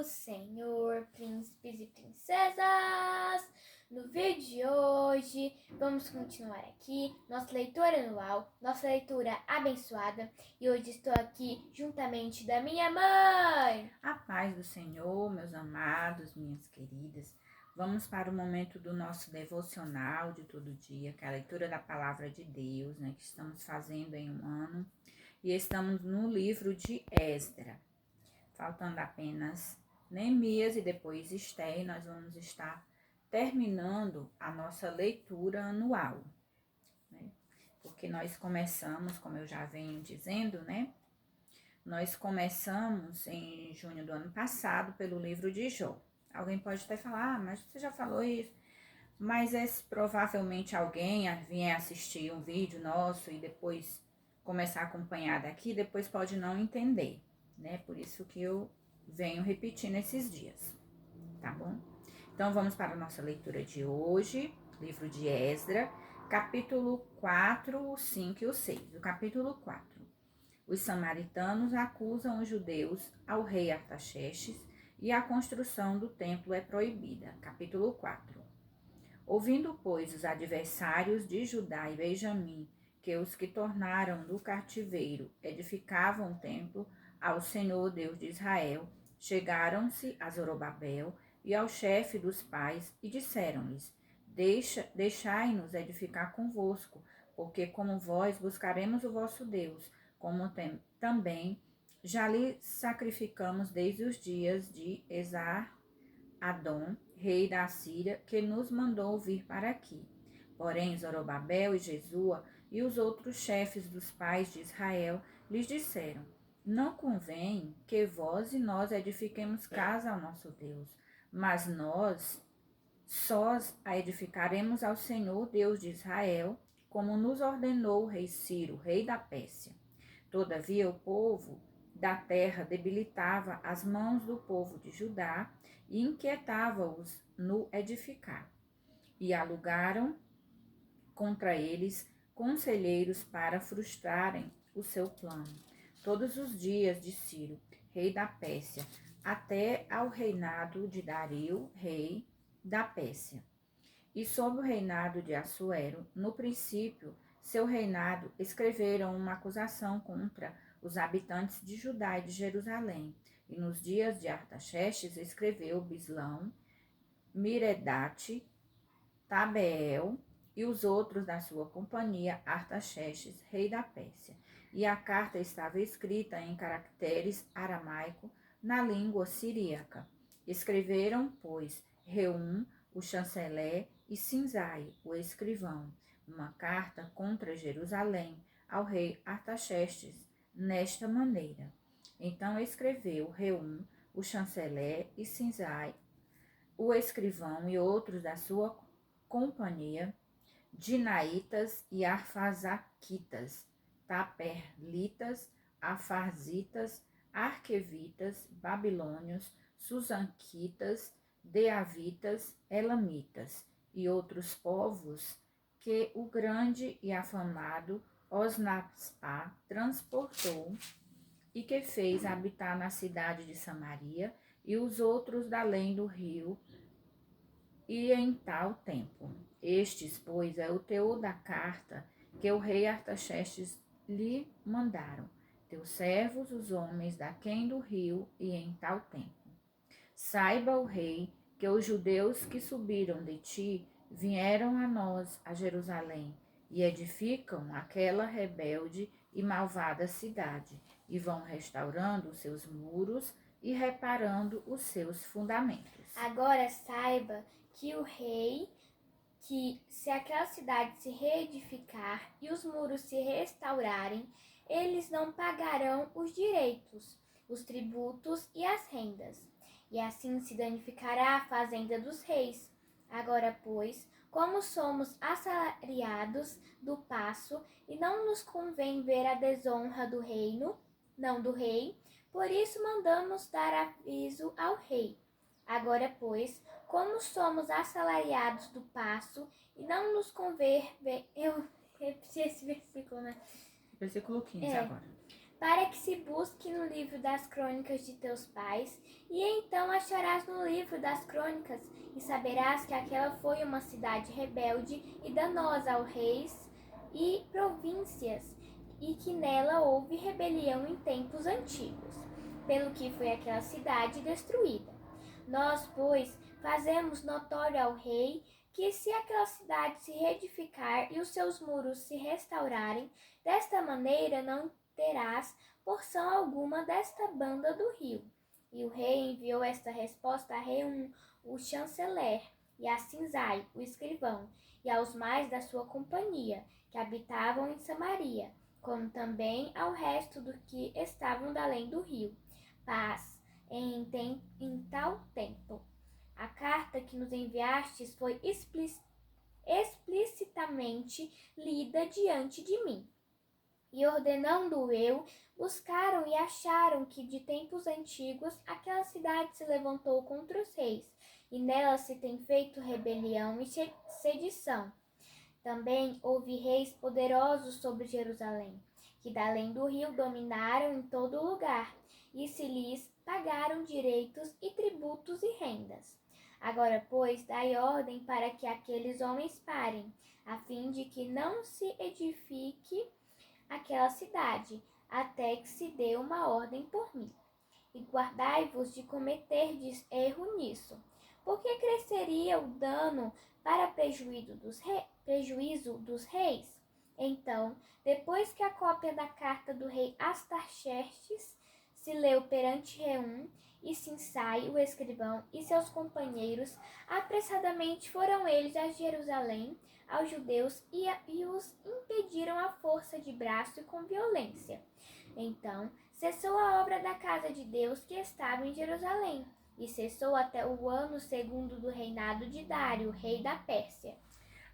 Senhor, príncipes e princesas! No vídeo de hoje, vamos continuar aqui nossa leitura anual, nossa leitura abençoada. E hoje estou aqui juntamente da minha mãe. A paz do Senhor, meus amados, minhas queridas. Vamos para o momento do nosso devocional de todo dia, que é a leitura da palavra de Deus, né, que estamos fazendo em um ano. E estamos no livro de Esdra. Faltando apenas Neemias e depois Esté, nós vamos estar terminando a nossa leitura anual, né? Porque nós começamos, como eu já venho dizendo, né? Nós começamos em junho do ano passado pelo livro de Jó. Alguém pode até falar, mas você já falou isso. Mas provavelmente alguém vier assistir um vídeo nosso e depois começar a acompanhar daqui, depois pode não entender, né? Por isso que eu venho repetindo esses dias, tá bom? Então vamos para a nossa leitura de hoje, livro de Esdra, capítulo 4, o 5 e o 6. O capítulo 4. Os samaritanos acusam os judeus ao rei Artaxerxes e a construção do templo é proibida. Capítulo 4. Ouvindo, pois, os adversários de Judá e Benjamim que os que tornaram do cativeiro edificavam o templo ao Senhor Deus de Israel, chegaram-se a Zorobabel e ao chefe dos pais e disseram-lhes: Deixai-nos edificar convosco, porque como vós buscaremos o vosso Deus, como também já lhe sacrificamos desde os dias de Esar-Adom, rei da Síria, que nos mandou vir para aqui. Porém, Zorobabel e Jesua e os outros chefes dos pais de Israel lhes disseram: Não convém que vós e nós edifiquemos casa ao nosso Deus, mas nós sós a edificaremos ao Senhor Deus de Israel, como nos ordenou o rei Ciro, rei da Pérsia. Todavia, o povo da terra debilitava as mãos do povo de Judá e inquietava-os no edificar. E alugaram contra eles conselheiros para frustrarem o seu plano. Todos os dias de Ciro, rei da Pérsia, até ao reinado de Dario, rei da Pérsia. E sob o reinado de Assuero, no princípio, seu reinado, escreveram uma acusação contra os habitantes de Judá e de Jerusalém. E nos dias de Artaxerxes escreveu Bislão, Miredate, Tabeel e os outros da sua companhia, Artaxerxes, rei da Pérsia. E a carta estava escrita em caracteres aramaico na língua siríaca. Escreveram, pois, Reum, o chanceler, e Sinzai, o escrivão, uma carta contra Jerusalém ao rei Artaxerxes, nesta maneira. Então escreveu Reum, o chanceler, e Sinzai, o escrivão, e outros da sua companhia, dinaitas e arfazaquitas, taperlitas, afarzitas, arquevitas, babilônios, susanquitas, deavitas, elamitas e outros povos que o grande e afamado Osnaspá transportou e que fez habitar na cidade de Samaria e os outros da além do rio e em tal tempo. Estes, pois, é o teor da carta que o rei Artaxerxes lhe mandaram, teus servos, os homens daquém do rio, e em tal tempo. Saiba o rei que os judeus que subiram de ti vieram a nós, a Jerusalém, e edificam aquela rebelde e malvada cidade, e vão restaurando os seus muros e reparando os seus fundamentos. Agora saiba que o rei, que se aquela cidade se reedificar e os muros se restaurarem, eles não pagarão os direitos, os tributos e as rendas, e assim se danificará a fazenda dos reis. Agora, pois, como somos assalariados do paço e não nos convém ver a desonra do reino, não do rei, por isso mandamos dar aviso ao rei. Agora, pois, como somos assalariados do paço e não nos convém ver... Eu repeti esse versículo, né? Versículo 15 agora. para que se busque no livro das crônicas de teus pais, e então acharás no livro das crônicas, e saberás que aquela foi uma cidade rebelde e danosa aos reis e províncias, e que nela houve rebelião em tempos antigos, pelo que foi aquela cidade destruída. Nós, pois, fazemos notório ao rei que se aquela cidade se reedificar e os seus muros se restaurarem, desta maneira não terás porção alguma desta banda do rio. E o rei enviou esta resposta a Reum, o chanceler, e a Sinzai, o escrivão, e aos mais da sua companhia, que habitavam em Samaria, como também ao resto do que estavam da além do rio. Paz em tal tempo. A carta que nos enviastes foi explicitamente lida diante de mim. E ordenando eu, buscaram e acharam que de tempos antigos aquela cidade se levantou contra os reis, e nela se tem feito rebelião e sedição. Também houve reis poderosos sobre Jerusalém, que da além do rio dominaram em todo lugar, e se lhes pagaram direitos e tributos e rendas. Agora, pois, dai ordem para que aqueles homens parem, a fim de que não se edifique aquela cidade, até que se dê uma ordem por mim. E guardai-vos de cometerdes erro nisso, porque cresceria o dano para prejuízo dos reis. Então, depois que a cópia da carta do rei Astarxerxes se leu perante Reum e Sinsai, o escrivão, e seus companheiros, apressadamente foram eles a Jerusalém, aos judeus, e os impediram à força de braço e com violência. Então, cessou a obra da casa de Deus que estava em Jerusalém, e cessou até o ano segundo do reinado de Dário, rei da Pérsia.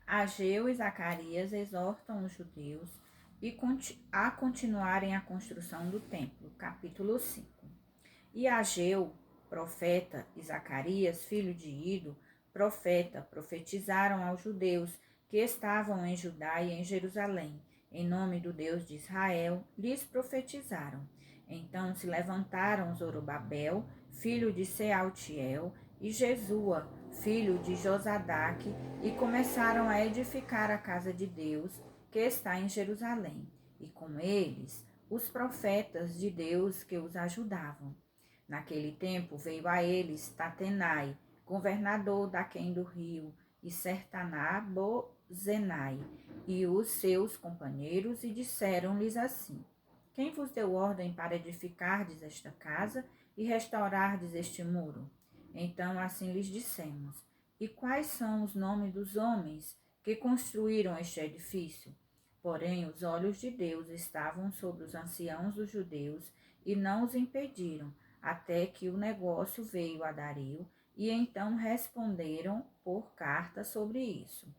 Ageu e Zacarias exortam os judeus a continuarem a construção do templo. Capítulo 5. E Ageu, profeta, e Zacarias, filho de Ido, profeta, profetizaram aos judeus que estavam em Judá e em Jerusalém. Em nome do Deus de Israel, lhes profetizaram. Então se levantaram Zorobabel, filho de Sealtiel, e Jesua, filho de Josadaque, e começaram a edificar a casa de Deus, que está em Jerusalém, e com eles os profetas de Deus que os ajudavam. Naquele tempo veio a eles Tatenai, governador daquém do rio, e Sertaná-Bozenai, e os seus companheiros, e disseram-lhes assim: Quem vos deu ordem para edificardes esta casa e restaurardes este muro? Então assim lhes dissemos: E quais são os nomes dos homens que construíram este edifício? Porém, os olhos de Deus estavam sobre os anciãos dos judeus e não os impediram, até que o negócio veio a Dario, e então responderam por carta sobre isso.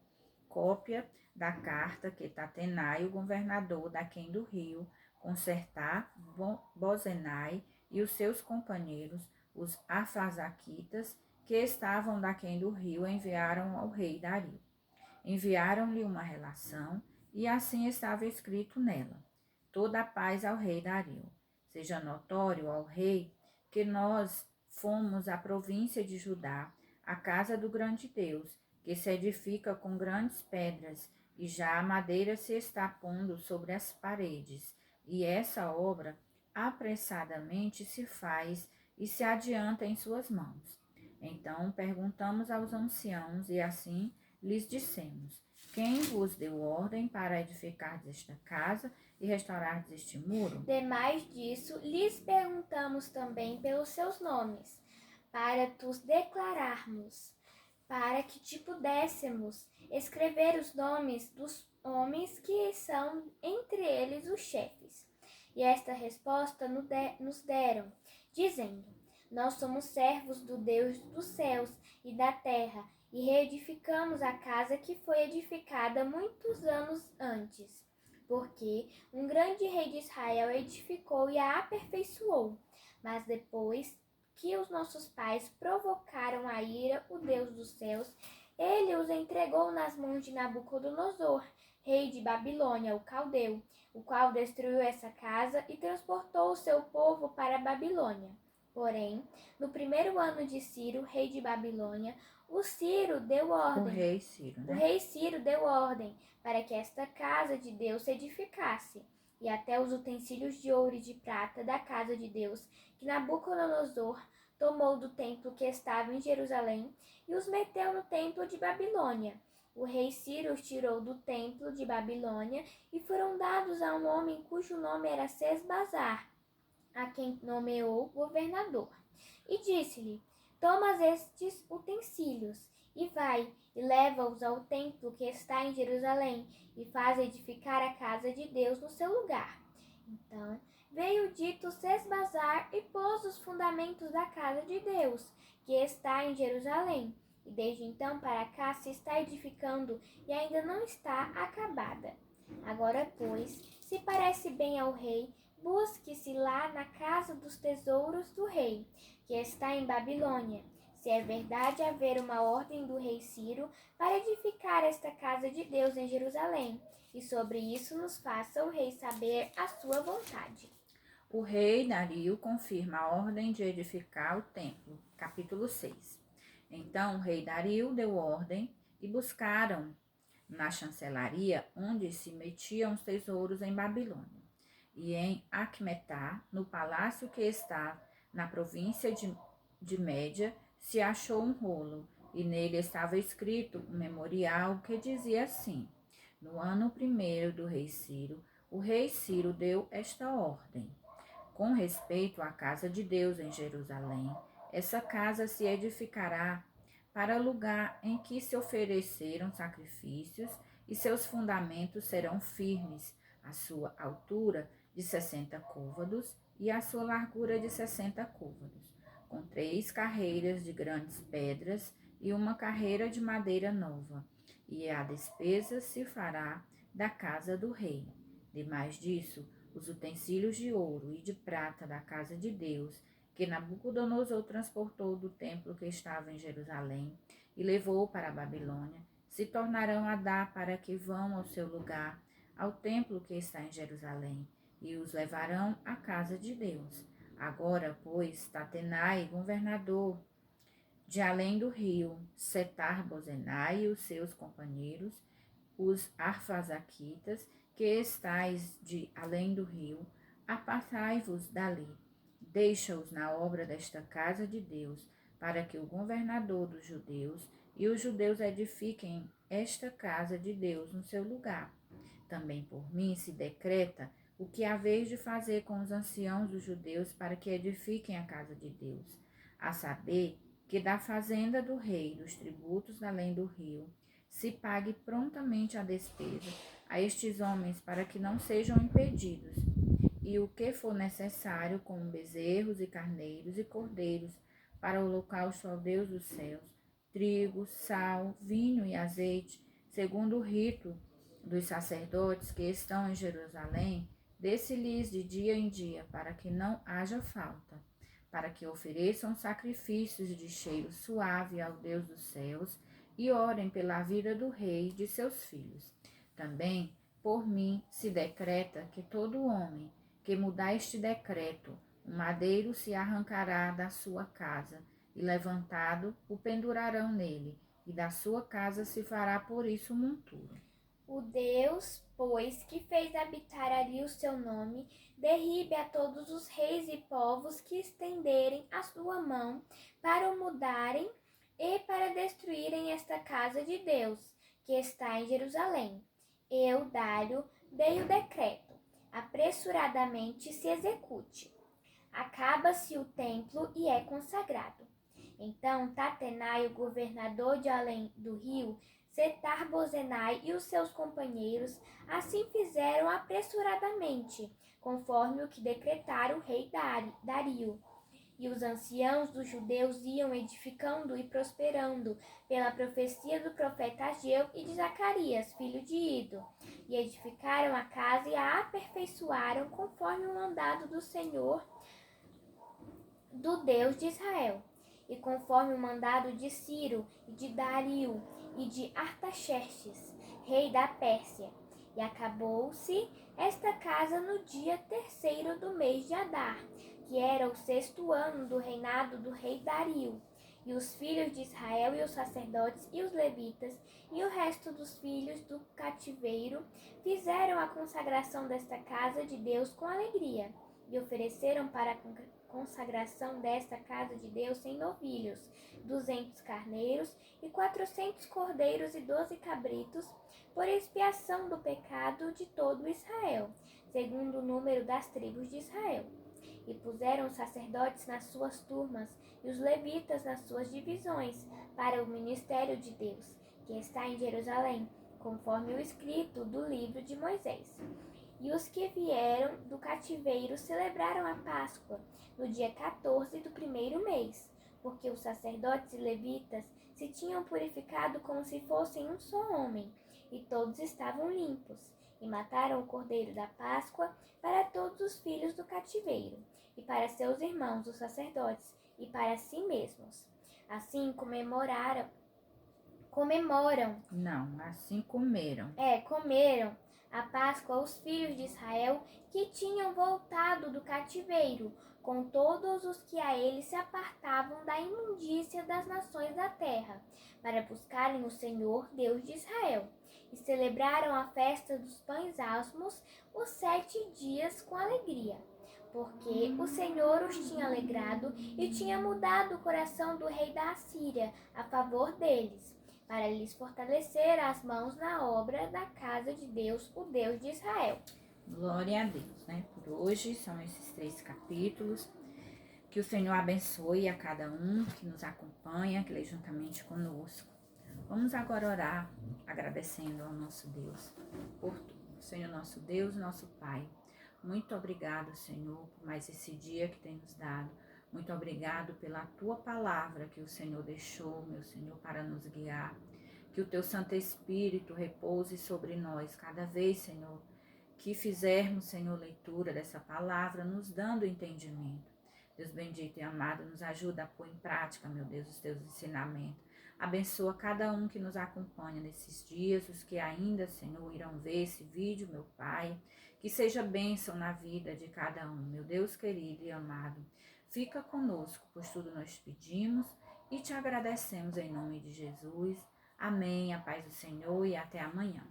Cópia da carta que Tatenai, o governador daquém do rio, com Bozenai e os seus companheiros, os afazaquitas, que estavam daquém do rio, enviaram ao rei Dario. Enviaram-lhe uma relação, e assim estava escrito nela: Toda a paz ao rei Dario. Seja notório ao rei que nós fomos à província de Judá, a casa do grande Deus, que se edifica com grandes pedras, e já a madeira se está pondo sobre as paredes, e essa obra apressadamente se faz e se adianta em suas mãos. Então perguntamos aos anciãos, e assim lhes dissemos: Quem vos deu ordem para edificar esta casa e restaurar este muro? Demais disso, lhes perguntamos também pelos seus nomes, para os declararmos, para que te pudéssemos escrever os nomes dos homens que são entre eles os chefes. E esta resposta nos deram, dizendo: Nós somos servos do Deus dos céus e da terra, e reedificamos a casa que foi edificada muitos anos antes, porque um grande rei de Israel edificou e a aperfeiçoou. Mas depois que os nossos pais provocaram a ira, o Deus dos céus, ele os entregou nas mãos de Nabucodonosor, rei de Babilônia, o caldeu, o qual destruiu essa casa e transportou o seu povo para a Babilônia. Porém, no primeiro ano de Ciro, rei de Babilônia, o rei Ciro deu ordem para que esta casa de Deus se edificasse, e até os utensílios de ouro e de prata da casa de Deus, que Nabucodonosor tomou do templo que estava em Jerusalém, e os meteu no templo de Babilônia. O rei Ciro os tirou do templo de Babilônia e foram dados a um homem cujo nome era Sesbazar, a quem nomeou governador. E disse-lhe: Tomas estes utensílios e vai e leva-os ao templo que está em Jerusalém e faz edificar a casa de Deus no seu lugar. Então veio dito Sesbazar e pôs os fundamentos da casa de Deus, que está em Jerusalém. E desde então para cá se está edificando e ainda não está acabada. Agora, pois, se parece bem ao rei, busque-se lá na casa dos tesouros do rei, que está em Babilônia, se é verdade haver uma ordem do rei Ciro para edificar esta casa de Deus em Jerusalém, e sobre isso nos faça o rei saber a sua vontade. O rei Dario confirma a ordem de edificar o templo. Capítulo 6. Então o rei Dario deu ordem e buscaram na chancelaria onde se metiam os tesouros em Babilônia. E em Acmetá, no palácio que está na província de Média, se achou um rolo, e nele estava escrito um memorial que dizia assim: No ano primeiro do rei Ciro, o rei Ciro deu esta ordem: Com respeito à casa de Deus em Jerusalém, essa casa se edificará para o lugar em que se ofereceram sacrifícios, e seus fundamentos serão firmes, a sua altura de 60 côvados e a sua largura de 60 côvados, com 3 carreiras de grandes pedras e uma carreira de madeira nova, e a despesa se fará da casa do rei. Demais disso, os utensílios de ouro e de prata da casa de Deus, que Nabucodonosor transportou do templo que estava em Jerusalém e levou para a Babilônia, se tornarão a dar para que vão ao seu lugar, ao templo que está em Jerusalém, e os levarão à casa de Deus. Agora, pois, Tatenai, governador de além do rio, Setar-Bozenai e os seus companheiros, os arfazaquitas, que estais de além do rio, apartai-vos dali. Deixa-os na obra desta casa de Deus, para que o governador dos judeus e os judeus edifiquem esta casa de Deus no seu lugar. Também por mim se decreta o que haveis de fazer com os anciãos dos judeus para que edifiquem a casa de Deus, a saber, que da fazenda do rei, dos tributos além do rio, se pague prontamente a despesa a estes homens para que não sejam impedidos, e o que for necessário, como bezerros e carneiros e cordeiros, para o holocausto ao Deus dos céus, trigo, sal, vinho e azeite, segundo o rito dos sacerdotes que estão em Jerusalém, desse-lhes de dia em dia, para que não haja falta, para que ofereçam sacrifícios de cheiro suave ao Deus dos céus e orem pela vida do rei e de seus filhos. Também, por mim, se decreta que todo homem que mudar este decreto, o madeiro se arrancará da sua casa, e levantado o pendurarão nele, e da sua casa se fará por isso monturo. O Deus, pois, que fez habitar ali o seu nome, derribe a todos os reis e povos que estenderem a sua mão para o mudarem e para destruírem esta casa de Deus, que está em Jerusalém. Eu, Dário, dei o decreto. Apressuradamente se execute. Acaba-se o templo e é consagrado. Então Tatenai, o governador de além do rio, Setar-Bozenai e os seus companheiros assim fizeram apressuradamente, conforme o que decretara o rei Dario. E os anciãos dos judeus iam edificando e prosperando, pela profecia do profeta Ageu e de Zacarias, filho de Ido, e edificaram a casa e a aperfeiçoaram conforme o mandado do Senhor, do Deus de Israel, e conforme o mandado de Ciro, e de Dario, e de Artaxerxes, rei da Pérsia. E acabou-se esta casa no dia 3º do mês de Adar, que era o 6º ano do reinado do rei Dario. E os filhos de Israel e os sacerdotes e os levitas e o resto dos filhos do cativeiro fizeram a consagração desta casa de Deus com alegria, e ofereceram para a consagração desta casa de Deus 100 novilhos, 200 carneiros e 400 cordeiros e 12 cabritos, por expiação do pecado de todo Israel, segundo o número das tribos de Israel. E puseram os sacerdotes nas suas turmas e os levitas nas suas divisões, para o ministério de Deus, que está em Jerusalém, conforme o escrito do livro de Moisés. E os que vieram do cativeiro celebraram a Páscoa no dia 14 do 1º mês, porque os sacerdotes e levitas se tinham purificado como se fossem um só homem, e todos estavam limpos. E mataram o cordeiro da Páscoa para todos os filhos do cativeiro, e para seus irmãos, os sacerdotes, e para si mesmos. Assim comemoram. Não, assim comeram. Comeram a Páscoa os filhos de Israel que tinham voltado do cativeiro, com todos os que a eles se apartavam da imundícia das nações da terra, para buscarem o Senhor, Deus de Israel. E celebraram a festa dos pães asmos os 7 dias com alegria, porque o Senhor os tinha alegrado e tinha mudado o coração do rei da Assíria a favor deles, para lhes fortalecer as mãos na obra da casa de Deus, o Deus de Israel. Glória a Deus, né? Por hoje são esses 3 capítulos. Que o Senhor abençoe a cada um que nos acompanha, que lê juntamente conosco. Vamos agora orar, agradecendo ao nosso Deus por tudo. Senhor, nosso Deus, nosso Pai, muito obrigado, Senhor, por mais esse dia que tem nos dado. Muito obrigado pela Tua palavra que o Senhor deixou, meu Senhor, para nos guiar. Que o Teu Santo Espírito repouse sobre nós cada vez, Senhor, que fizermos, Senhor, leitura dessa palavra, nos dando entendimento. Deus bendito e amado, nos ajuda a pôr em prática, meu Deus, os Teus ensinamentos. Abençoa cada um que nos acompanha nesses dias, os que ainda, Senhor, irão ver esse vídeo, meu Pai. Que seja bênção na vida de cada um, meu Deus querido e amado. Fica conosco, pois tudo nós pedimos e te agradecemos em nome de Jesus. Amém. A paz do Senhor e até amanhã.